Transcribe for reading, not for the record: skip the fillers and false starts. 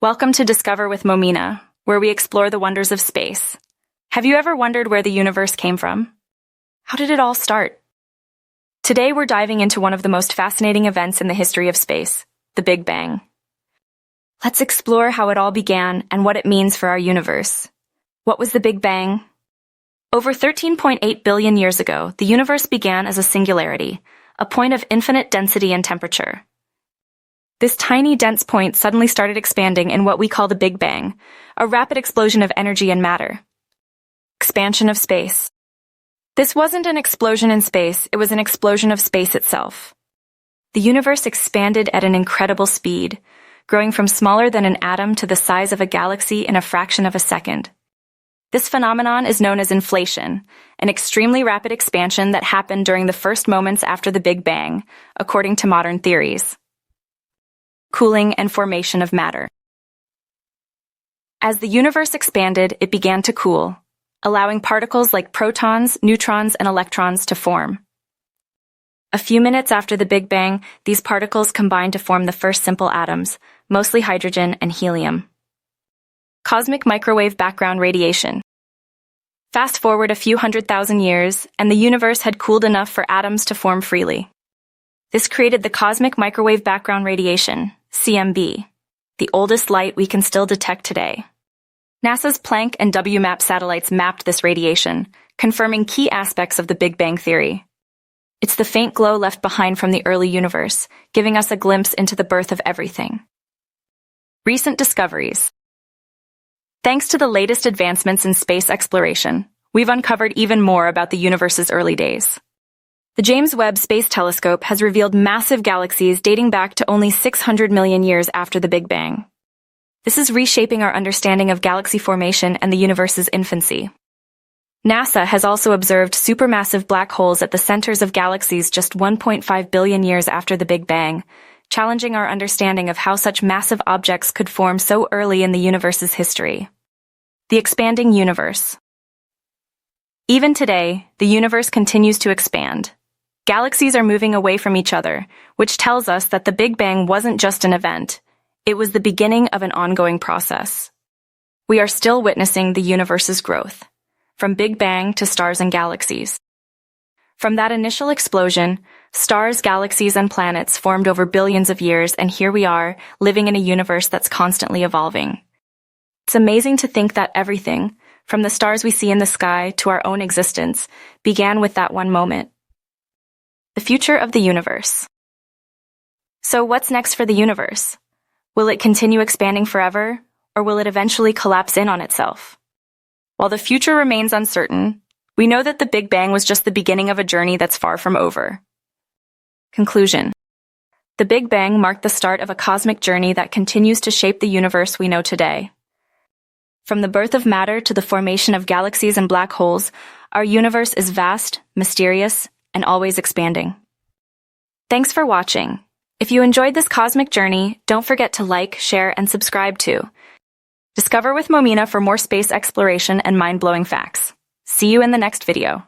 Welcome to Discover with Momina, where we explore the wonders of space. Have you ever wondered where the universe came from? How did it all start? Today we're diving into one of the most fascinating events in the history of space, the Big Bang. Let's explore how it all began and what it means for our universe. What was the Big Bang? Over 13.8 billion years ago, the universe began as a singularity, a point of infinite density and temperature. This tiny, dense point suddenly started expanding in what we call the Big Bang, a rapid explosion of energy and matter. Expansion of space. This wasn't an explosion in space, it was an explosion of space itself. The universe expanded at an incredible speed, growing from smaller than an atom to the size of a galaxy in a fraction of a second. This phenomenon is known as inflation, an extremely rapid expansion that happened during the first moments after the Big Bang, according to modern theories. Cooling and formation of matter. As the universe expanded, it began to cool, allowing particles like protons, neutrons, and electrons to form. A few minutes after the Big Bang, these particles combined to form the first simple atoms, mostly hydrogen and helium. Cosmic microwave background radiation. Fast forward a few 100,000 years, and the universe had cooled enough for atoms to form freely. This created the cosmic microwave background radiation, CMB, the oldest light we can still detect today. NASA's Planck and WMAP satellites mapped this radiation, confirming key aspects of the Big Bang theory. It's the faint glow left behind from the early universe, giving us a glimpse into the birth of everything. Recent discoveries. Thanks to the latest advancements in space exploration, we've uncovered even more about the universe's early days. The James Webb Space Telescope has revealed massive galaxies dating back to only 600 million years after the Big Bang. This is reshaping our understanding of galaxy formation and the universe's infancy. NASA has also observed supermassive black holes at the centers of galaxies just 1.5 billion years after the Big Bang, challenging our understanding of how such massive objects could form so early in the universe's history. The expanding universe. Even today, the universe continues to expand. Galaxies are moving away from each other, which tells us that the Big Bang wasn't just an event. It was the beginning of an ongoing process. We are still witnessing the universe's growth, from Big Bang to stars and galaxies. From that initial explosion, stars, galaxies, and planets formed over billions of years, and here we are, living in a universe that's constantly evolving. It's amazing to think that everything, from the stars we see in the sky to our own existence, began with that one moment. The future of the universe. So what's next for the universe? Will it continue expanding forever, or will it eventually collapse in on itself? While the future remains uncertain, we know that the Big Bang was just the beginning of a journey that's far from over. Conclusion. The Big Bang marked the start of a cosmic journey that continues to shape the universe we know today. From the birth of matter to the formation of galaxies and black holes, our universe is vast, mysterious, and always expanding. Thanks for watching. If you enjoyed this cosmic journey, don't forget to like, share, and subscribe to Discover with Momina for more space exploration and mind-blowing facts. See you in the next video.